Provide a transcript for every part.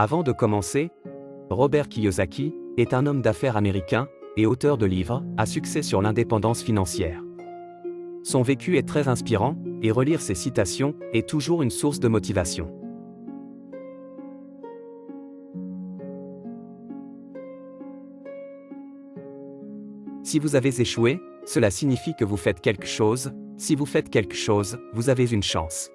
Avant de commencer, Robert Kiyosaki est un homme d'affaires américain et auteur de livres à succès sur l'indépendance financière. Son vécu est très inspirant et relire ses citations est toujours une source de motivation. Si vous avez échoué, cela signifie que vous faites quelque chose. Si vous faites quelque chose, vous avez une chance.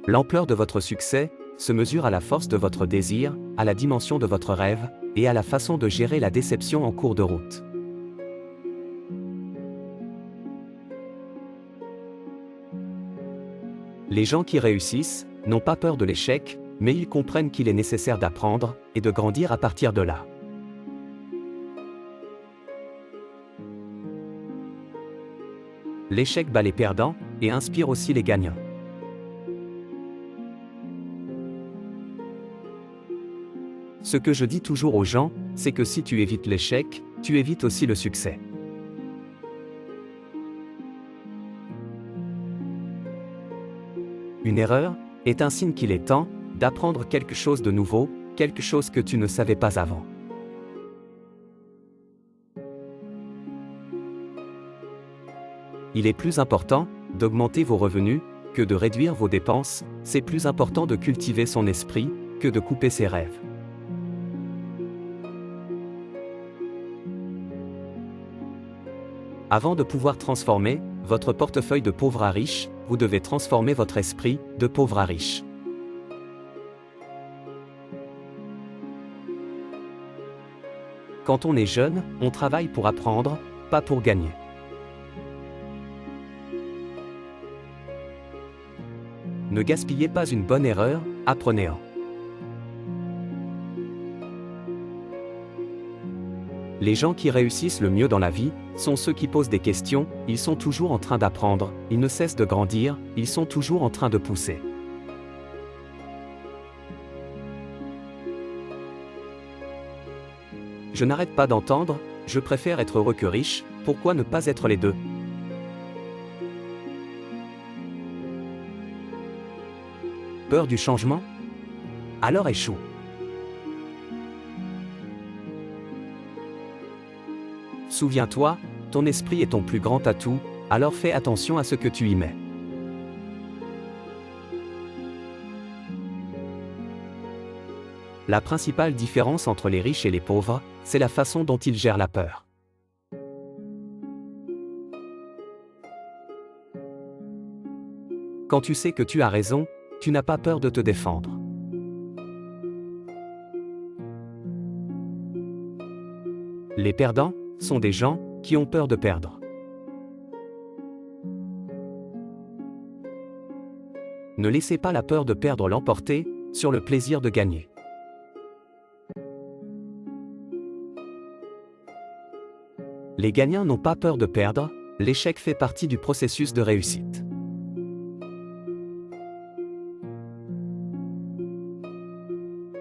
L'ampleur de votre succès se mesure à la force de votre désir, à la dimension de votre rêve, et à la façon de gérer la déception en cours de route. Les gens qui réussissent n'ont pas peur de l'échec, mais ils comprennent qu'il est nécessaire d'apprendre et de grandir à partir de là. L'échec bat les perdants et inspire aussi les gagnants. Ce que je dis toujours aux gens, c'est que si tu évites l'échec, tu évites aussi le succès. Une erreur est un signe qu'il est temps d'apprendre quelque chose de nouveau, quelque chose que tu ne savais pas avant. Il est plus important d'augmenter vos revenus que de réduire vos dépenses, c'est plus important de cultiver son esprit que de couper ses rêves. Avant de pouvoir transformer votre portefeuille de pauvre à riche, vous devez transformer votre esprit de pauvre à riche. Quand on est jeune, on travaille pour apprendre, pas pour gagner. Ne gaspillez pas une bonne erreur, apprenez-en. Les gens qui réussissent le mieux dans la vie sont ceux qui posent des questions, ils sont toujours en train d'apprendre, ils ne cessent de grandir, ils sont toujours en train de pousser. Je n'arrête pas d'entendre, je préfère être heureux que riche, pourquoi ne pas être les deux? Peur du changement? Alors échoue. Souviens-toi, ton esprit est ton plus grand atout, alors fais attention à ce que tu y mets. La principale différence entre les riches et les pauvres, c'est la façon dont ils gèrent la peur. Quand tu sais que tu as raison, tu n'as pas peur de te défendre. Les perdants sont des gens qui ont peur de perdre. Ne laissez pas la peur de perdre l'emporter sur le plaisir de gagner. Les gagnants n'ont pas peur de perdre, l'échec fait partie du processus de réussite.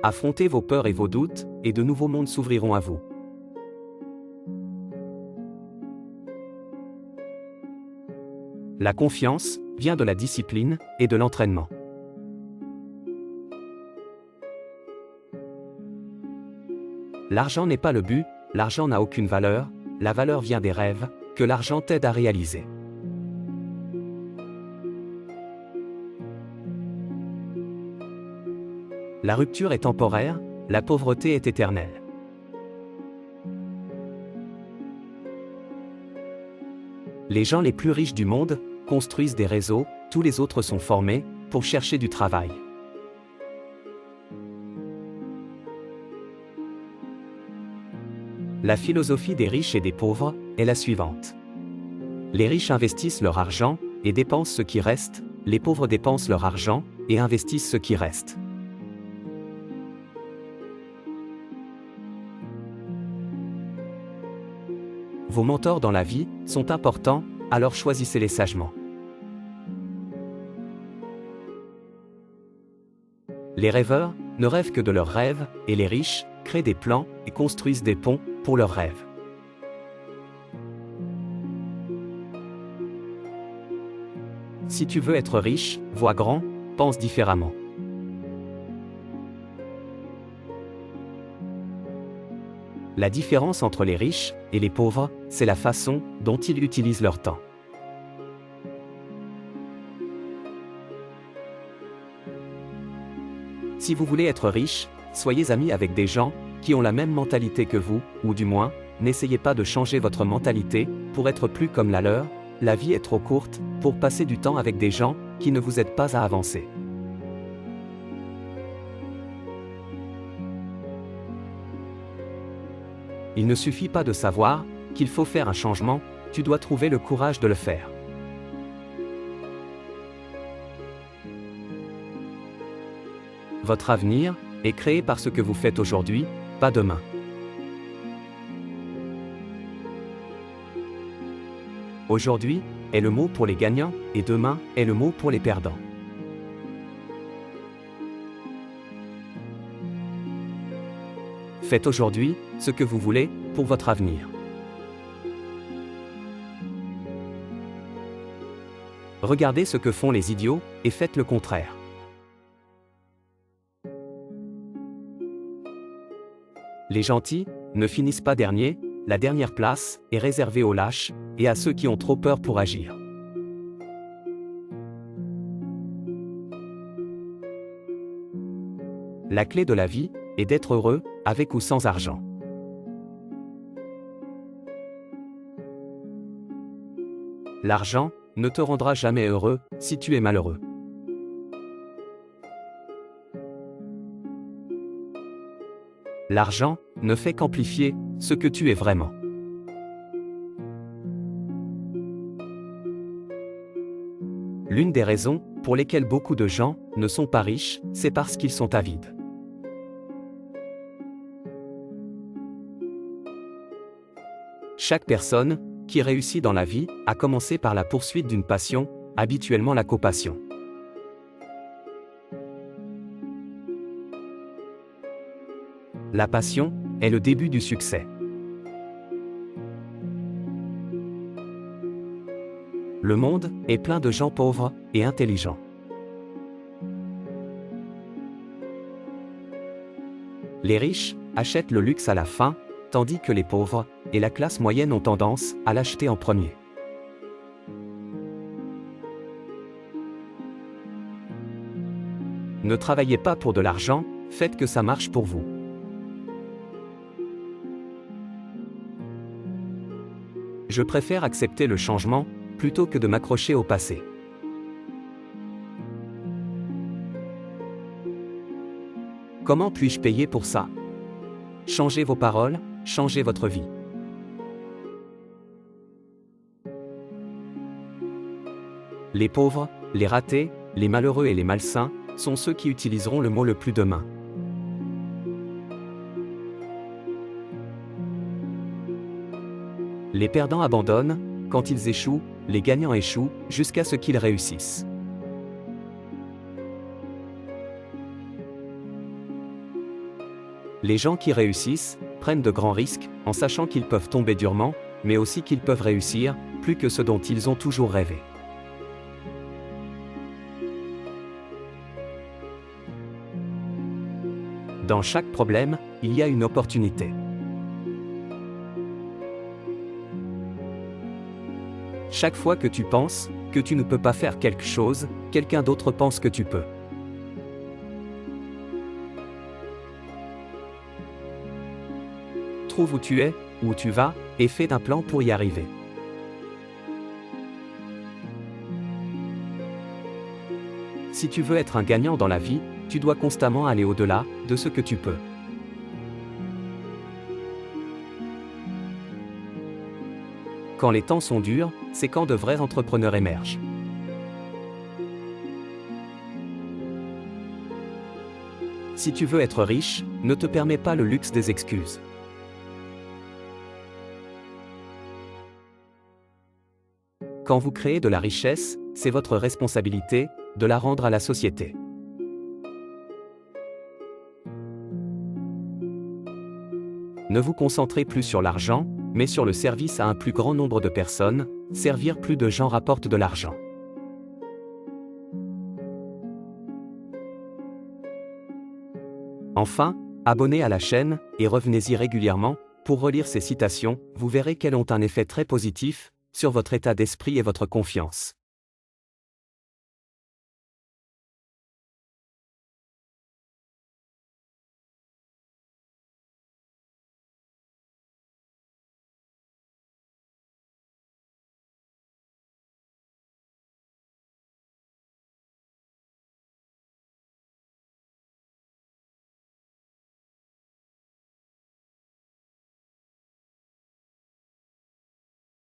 Affrontez vos peurs et vos doutes, et de nouveaux mondes s'ouvriront à vous. La confiance vient de la discipline et de l'entraînement. L'argent n'est pas le but, l'argent n'a aucune valeur, la valeur vient des rêves que l'argent t'aide à réaliser. La rupture est temporaire, la pauvreté est éternelle. Les gens les plus riches du monde construisent des réseaux, tous les autres sont formés pour chercher du travail. La philosophie des riches et des pauvres est la suivante. Les riches investissent leur argent et dépensent ce qui reste, les pauvres dépensent leur argent et investissent ce qui reste. Vos mentors dans la vie sont importants, alors choisissez-les sagement. Les rêveurs ne rêvent que de leurs rêves, et les riches créent des plans et construisent des ponts pour leurs rêves. Si tu veux être riche, vois grand, pense différemment. La différence entre les riches et les pauvres, c'est la façon dont ils utilisent leur temps. Si vous voulez être riche, soyez amis avec des gens qui ont la même mentalité que vous, ou du moins, n'essayez pas de changer votre mentalité pour être plus comme la leur. La vie est trop courte pour passer du temps avec des gens qui ne vous aident pas à avancer. Il ne suffit pas de savoir qu'il faut faire un changement, tu dois trouver le courage de le faire. Votre avenir est créé par ce que vous faites aujourd'hui, pas demain. Aujourd'hui est le mot pour les gagnants et demain est le mot pour les perdants. Faites aujourd'hui ce que vous voulez pour votre avenir. Regardez ce que font les idiots et faites le contraire. Les gentils ne finissent pas derniers, la dernière place est réservée aux lâches et à ceux qui ont trop peur pour agir. La clé de la vie est d'être heureux, avec ou sans argent. L'argent ne te rendra jamais heureux si tu es malheureux. L'argent ne fait qu'amplifier ce que tu es vraiment. L'une des raisons pour lesquelles beaucoup de gens ne sont pas riches, c'est parce qu'ils sont avides. Chaque personne qui réussit dans la vie a commencé par la poursuite d'une passion, habituellement la copassion. La passion est le début du succès. Le monde est plein de gens pauvres et intelligents. Les riches achètent le luxe à la fin, tandis que les pauvres et la classe moyenne ont tendance à l'acheter en premier. Ne travaillez pas pour de l'argent, faites que ça marche pour vous. Je préfère accepter le changement plutôt que de m'accrocher au passé. Comment puis-je payer pour ça? Changez vos paroles, changez votre vie. Les pauvres, les ratés, les malheureux et les malsains sont ceux qui utiliseront le mot le plus demain. Les perdants abandonnent, quand ils échouent, les gagnants échouent, jusqu'à ce qu'ils réussissent. Les gens qui réussissent prennent de grands risques, en sachant qu'ils peuvent tomber durement, mais aussi qu'ils peuvent réussir, plus que ce dont ils ont toujours rêvé. Dans chaque problème, il y a une opportunité. Chaque fois que tu penses que tu ne peux pas faire quelque chose, quelqu'un d'autre pense que tu peux. Trouve où tu es, où tu vas, et fais un plan pour y arriver. Si tu veux être un gagnant dans la vie, tu dois constamment aller au-delà de ce que tu peux. Quand les temps sont durs, c'est quand de vrais entrepreneurs émergent. Si tu veux être riche, ne te permets pas le luxe des excuses. Quand vous créez de la richesse, c'est votre responsabilité de la rendre à la société. Ne vous concentrez plus sur l'argent, mais sur le service à un plus grand nombre de personnes. Servir plus de gens rapporte de l'argent. Enfin, abonnez à la chaîne, et revenez-y régulièrement, pour relire ces citations, vous verrez qu'elles ont un effet très positif, sur votre état d'esprit et votre confiance.